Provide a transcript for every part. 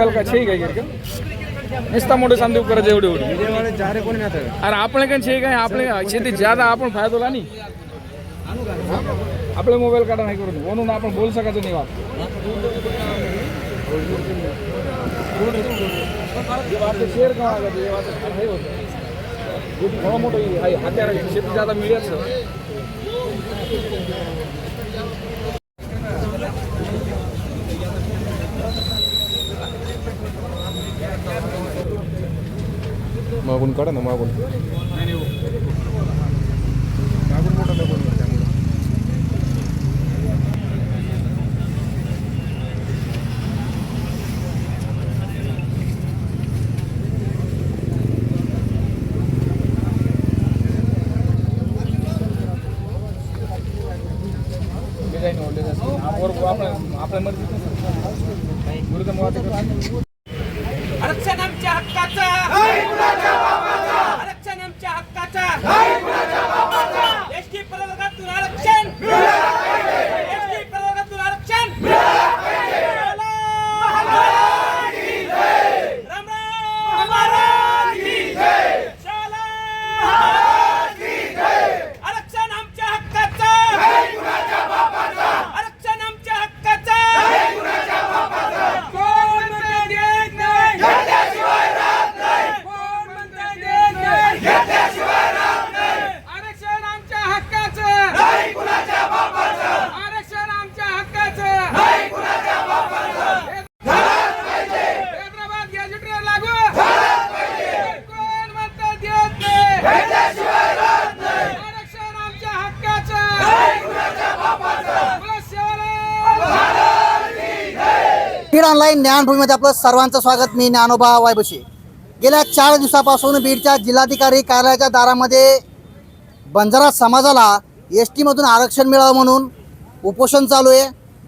Mobile का छे काय निस्ता मोठे सांदेव करत एवढे अरे आपण काय छे काय आपले शेती ज्यादा आपण फायदा होला नाही आपले मोबाईल काढा नाही करू म्हणून आपण बोल सकायचं नाही शेअर का मोठं हत्यार शेती ज्यादा मिळायचं मागून काढा ना मागून मोठा दाखवून आपल्या मर्जी आरक्षण आमच्या हक्काचा आरक्षण आमच्या हक्काचा एसटी प्रवर्गातून आरक्षण एसटी प्रवर्गातून आरक्षण राम राम महाराज की जय आरक्षण आमच्या हक्काचा आरक्षण आमच्या हक्काचा आरक्षण आमच्या हक्काचं नाही कुणाच्या बापाचं आरक्षण आमच्या हक्काचं नाही कुणाच्या बापाचं झालंच पाहिजे हैदराबाद गॅजेटवर लागू झालंच पाहिजे कोण म्हणतं देत नाही घेतल्याशिवाय राहत नाही आरक्षण आमच्या हक्काचं नाही कुणाच्या बापाचं बीड ऑनलाईन ज्ञानभूमीमध्ये आपलं सर्वांचं स्वागत. मी ज्ञानोबा वायबशी. गेल्या 4 दिवसापासून बीडच्या जिल्हाधिकारी कार्यालयाच्या दारामध्ये बंजारा समाजाला एस टीमधून आरक्षण मिळावं म्हणून उपोषण चालू आहे.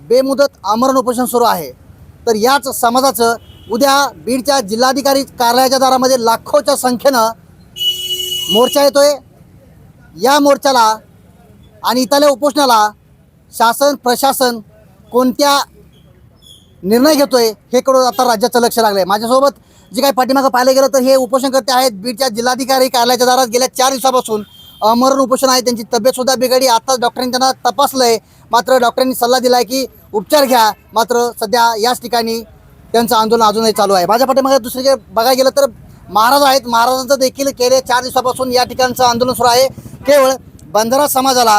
बेमुदत आमरण उपोषण सुरू आहे. तर याच समाजाचं उद्या बीडच्या जिल्हाधिकारी कार्यालयाच्या दारामध्ये लाखोच्या संख्येनं मोर्चा येतोय. या मोर्चाला आणि इथल्या उपोषणाला शासन प्रशासन कोणत्या निर्णय घेतोय हे कडून आता राज्याचं लक्ष लागलंय. माझ्यासोबत जे काही पाठीमागं पाहिलं गेलं तर हे उपोषणकर्ते आहेत. बीडच्या जिल्हाधिकारी कार्यालयाच्या दारात गेल्या 4 दिवसापासून मरण उपोषण आहे. त्यांची तब्येतसुद्धा बिघडली. आत्ताच डॉक्टरांनी त्यांना तपासलं आहे. मात्र डॉक्टरांनी सल्ला दिला आहे की उपचार घ्या. मात्र सध्या याच ठिकाणी त्यांचं आंदोलन अजूनही चालू आहे. माझ्या पाठीमागे दुसरीकडे बघायला गेलं तर महाराज आहेत. महाराजांचं देखील गेले 4 दिवसापासून या ठिकाणचं आंदोलन सुरू आहे. केवळ बंजारा समाजाला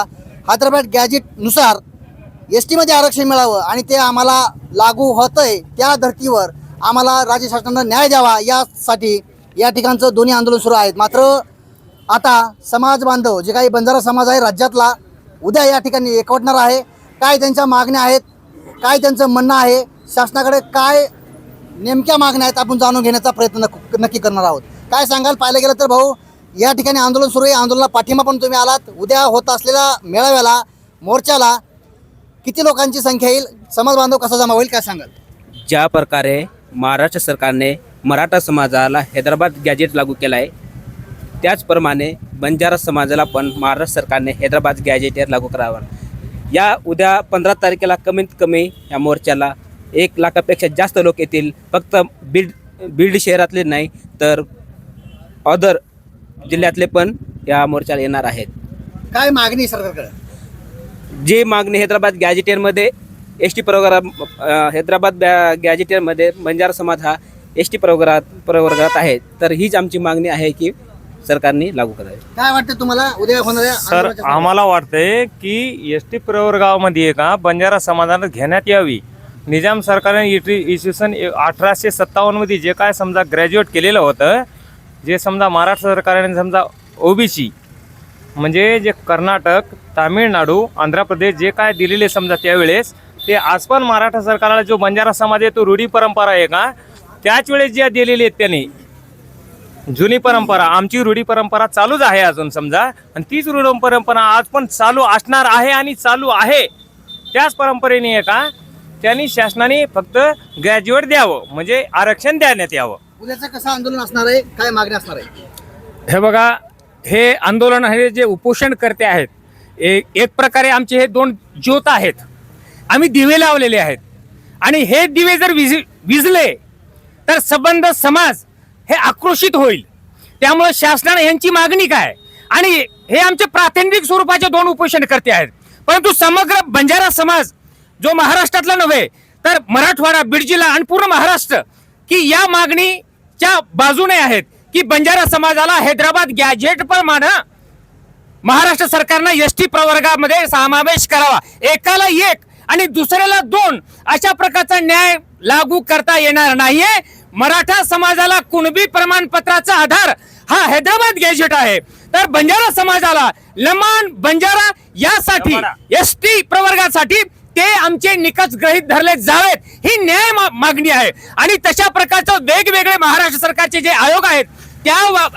हैदराबाद गॅजेटनुसार एस टीमध्ये आरक्षण मिळावं आणि ते आम्हाला लागू होतंय. त्या धर्तीवर आम्हाला राज्य शासनानं न्याय द्यावा यासाठी या ठिकाणचं दोन्ही आंदोलन सुरू आहेत. मात्र आता समाज बांधव जे काही बंजारा समाज आहे राज्यातला उद्या या ठिकाणी एकवटणार आहे. काय त्यांच्या मागण्या आहेत, काय त्यांचं म्हणणं आहे, शासनाकडे काय नेमक्या मागण्या आहेत आपण जाणून घेण्याचा प्रयत्न नक्की करणार आहोत. काय सांगाल? पाहिलं गेलं तर भाऊ या ठिकाणी आंदोलन सुरू आहे. आंदोलनाला पाठिंबा पण तुम्ही आलात. उद्या होत असलेल्या मेळाव्याला मोर्चाला किती लोकांची संख्या येईल, समाज बांधव कसा जमा होईल, काय सांगाल? ज्या प्रकारे महाराष्ट्र सरकारने मराठा समाजाला हैदराबाद गॅजेट लागू केला आहे त्याचप्रमाणे बंजारा समाजाला पण महाराष्ट्र सरकारने हैदराबाद गॅजेट लागू करावं. या उद्या 15 तारखेला कमीत कमी या मोर्चाला 1 लाखापेक्षा जास्त लोक येतील. फक्त बीड शहरातले नाही तर अदर जिल्ह्यातले पण या मोर्चाला येणार आहेत. काय मागणी सरकारकडे? जे मागणी हैदराबाद गॅजेटियरमध्ये एस टी हैदराबाद गॅजेटियरमध्ये बंजारा समाज हा एस टी प्रवर्गात आहे. तर हीच आमची मागणी आहे की सरकारने लागू करावे. काय वाटतं तुम्हाला उद्या होणाऱ्या सर? आम्हाला वाटतंय की एस टी प्रवर्गामध्ये का बंजारा समाजाला घेण्यात यावी. निजाम सरकारने इसवी 1857 मध्ये जे काय समजा ग्रॅज्युएट केलेलं होतं, जे समजा महाराष्ट्र सरकारने समजा ओबीसी म्हणजे जे कर्नाटक, तामिळनाडू, आंध्र प्रदेश जे काय दिलेले समजा त्यावेळेस ते आज पण मराठा सरकारला जो बंजारा समाज आहे तो रूढी परंपरा आहे का त्याच वेळेस ज्या दिलेली आहेत त्यांनी जुनी परंपरा, आमची रूढी परंपरा चालूच आहे अजून समजा. आणि तीच रूढी परंपरा आज पण चालू असणार आहे आणि चालू आहे. त्याच परंपरेने आहे का त्यांनी शासनाने फक्त ग्रॅज्युएट द्यावं म्हणजे आरक्षण देण्यात यावं. उद्याचं कसं आंदोलन असणार आहे, काय मागणी असणार आहे? हे बघा, हे आंदोलन आहे जे उपोषण करते आहेत एक प्रकारे आमचे हे 2 ज्योत आहेत. आम्ही दिवे लावलेले आहेत आणि हे दिवे जर विझले तर संबंध समाज हे आक्रोशित होईल. त्यामुळे शासनाने यांची मागणी काय, आणि हे आमचे प्रातिनिधिक स्वरूपाचे 2 उपोषणकर्ते आहेत, परंतु समग्र बंजारा समाज जो महाराष्ट्रातला नव्हे तर मराठवाडा, बीड जिल्हा आणि पूर्ण महाराष्ट्र की या मागणीच्या बाजूने आहेत की बंजारा समाजाला हैदराबाद गॅजेट प्रमाणे महाराष्ट्र सरकारनं एसटी प्रवर्गामध्ये समावेश करावा. एकाला 1 आणि दुसऱ्याला 2 अशा प्रकारचा न्याय लागू करता येणार नाहीये. मराठा समाजाला कुणबी प्रमाणपत्राचा आधार हा हैदराबाद गॅजेट आहे, तर बंजारा समाजाला लमाण बंजारा यासाठी एसटी प्रवर्गासाठी ते आमचे निकष गृहीत धरले जावेत ही न्याय मागणी आहे. आणि तशा प्रकारचं वेगवेगळे महाराष्ट्र सरकारचे जे आयोग आहेत त्या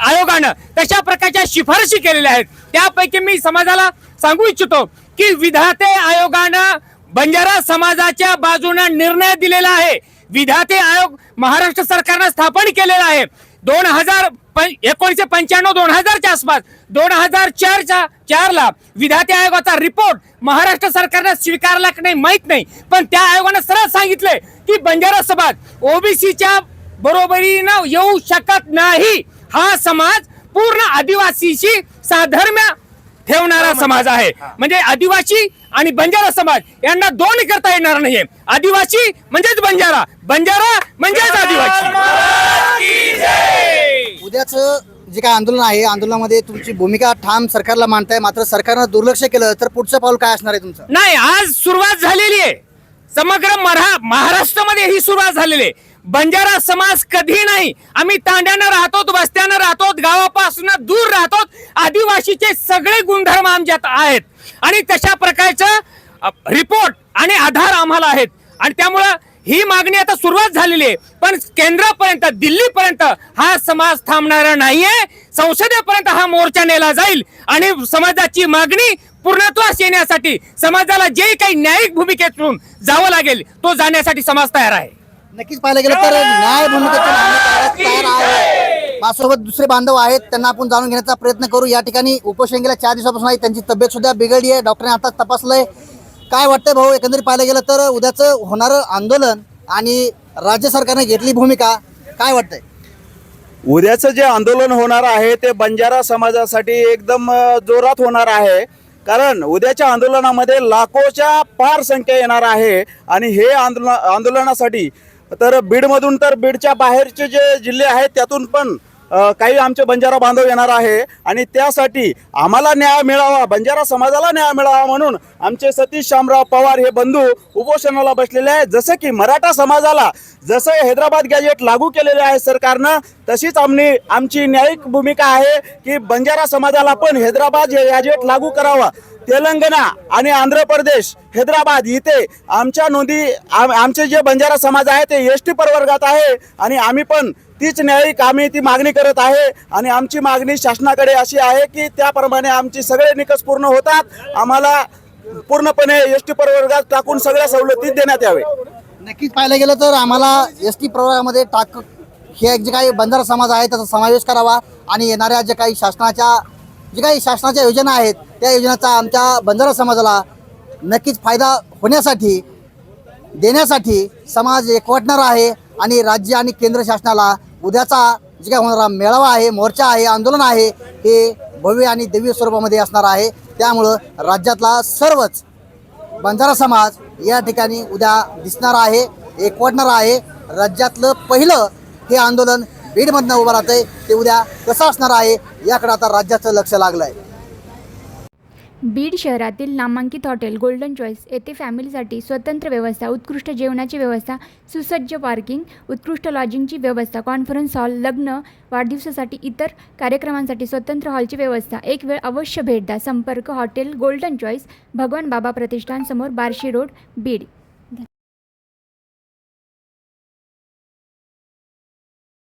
आयोगानं तशा प्रकारच्या शिफारशी केलेल्या आहेत. त्यापैकी मी समाजाला सांगू इच्छितो की विधाते आयोगानं बंजारा समाजाच्या बाजूने निर्णय दिलेला आहे. विधाते आयोग महाराष्ट्र सरकारनं स्थापन केलेला आहे 1995-2000च्या आसपास. 2004ला विधाते आयोगाचा रिपोर्ट महाराष्ट्र सरकारने स्वीकारला की नाही माहित नाही, पण त्या आयोगाने सरळ सांगितले की बंजारा समाज ओबीसीच्या बरोबरीनं येऊ शकत नाही. हा समाज पूर्ण आदिवासीशी साधर्म्य ठेवणारा समाज आहे. म्हणजे आदिवासी आणि बंजारा समाज यांना 2 करता येणार नाहीये. आदिवासी म्हणजेच बंजारा, बंजारा म्हणजेच आदिवासी. उद्याचं जे काय आंदोलन आहे, आंदोलनामध्ये तुमची भूमिका ठाम सरकारला मांडताय, मात्र सरकारनं दुर्लक्ष केलं तर पुढचं पाऊल काय असणार आहे तुमचं? नाही, आज सुरुवात झालेली आहे. समग्र महाराष्ट्रामध्ये ही सुरुवात झालेली आहे. बंजारा समाज कधी नाही, आम्ही तांड्यानं राहतो, वस्त्यानं राहतो, गावापासून दूर राहतो, आदिवासीचे सगळे गुणधर्म आमच्यात आहेत आणि तशा प्रकारचं रिपोर्ट आणि आधार आम्हाला आहेत. आणि त्यामुळं ही मागणी आता सुरुवात झालेली आहे, पण केंद्रापर्यंत, दिल्लीपर्यंत हा समाज थांबणारा नाहीये. संसदेपर्यंत हा मोर्चा नेला जाईल आणि समाजाची मागणी पूर्णत्वास येण्यासाठी समाजाला जे काही न्यायिक भूमिकेतून जावं लागेल तो जाण्यासाठी समाज तयार आहे. नक्कीच पाहायला गेलं तर न्याय भूमिकेतून आम्ही तयार आहे. माझ्यासोबत दुसरे बांधव आहेत, त्यांना आपण जाणून घेण्याचा प्रयत्न करू. या ठिकाणी उपोषण गेल्या 4 दिवसापासून आहे, त्यांची तब्येत सुद्धा बिघडली आहे, डॉक्टरने आता तपासलंय. काय वाटतंय भाऊ, एकंदरीत पाहायला गेलं तर उद्याचं होणारं आंदोलन आणि राज्य सरकारने घेतली भूमिका, काय वाटतंय? उद्याचं जे आंदोलन होणार आहे ते बंजारा समाजासाठी एकदम जोरात होणार आहे. कारण उद्याच्या आंदोलनामध्ये लाखोच्या पार संख्या येणार आहे आणि हे आंदोलनासाठी तर बीडमधून तर बीडच्या बाहेरचे जे जिल्हे आहेत त्यातून पण काही आमचे बंजारा बांधव येणार आहे आणि त्यासाठी आम्हाला न्याय मिळावा, बंजारा समाजाला न्याय मिळावा म्हणून आमचे सतीश शामराव पवार हे बंधू उपोषणाला बसलेले आहेत. जसं की मराठा समाजाला जसं हैदराबाद गॅजेट लागू केलेले आहे सरकारनं, तशीच आमची न्यायिक भूमिका आहे की बंजारा समाजाला पण हैदराबाद गॅजेट लागू करावा. तेलंगणा आणि आंध्र प्रदेश, हैदराबाद इथे आमच्या नोंदी, आमचे जे बंजारा समाज आहे ते एसटी प्रवर्गात आहे आणि आम्ही पण तीच न्यायिक आम्ही ती मागणी करत आहे. आणि आमची मागणी शासनाकडे अशी आहे की त्याप्रमाणे आमची सगळे निकष पूर्ण होतात, आम्हाला पूर्णपणे एसटी प्रवर्गात टाकून सगळ्या सवलती देण्यात यावे. नक्कीच पाहायला गेलं तर आम्हाला एसटी प्रवर्गामध्ये हे जे काही बंजारा समाज आहे त्याचा समावेश करावा आणि येणाऱ्या जे काही शासनाच्या योजना आहेत त्या योजनेचा आमच्या बंजारा समाजाला नक्कीच फायदा देण्यासाठी समाज एकवटणार आहे. आणि राज्य आणि केंद्र शासनाला उद्याचा जे काय होणारा मेळावा आहे, मोर्चा आहे, आंदोलन आहे, हे भव्य आणि दिव्य स्वरूपामध्ये असणार आहे. त्यामुळं राज्यातला सर्वच बंजारा समाज या ठिकाणी उद्या दिसणार आहे, एकवटणार आहे. राज्यातलं पहिलं हे आंदोलन बीडमधनं उभं राहतंय, ते उद्या कसं असणार आहे याकडे आता राज्याचं लक्ष लागलं आहे. बीड शहरातील नामांकित हॉटेल गोल्डन चॉईस येथे फॅमिलीसाठी स्वतंत्र व्यवस्था, उत्कृष्ट जेवणाची व्यवस्था, सुसज्ज पार्किंग, उत्कृष्ट लॉजिंगची व्यवस्था, कॉन्फरन्स हॉल, लग्न, वाढदिवसासाठी इतर कार्यक्रमांसाठी स्वतंत्र हॉलची व्यवस्था. एक वेळ अवश्य भेट द्या. संपर्क हॉटेल गोल्डन चॉईस, भगवान बाबा प्रतिष्ठान समोर, बार्शी रोड, बीड.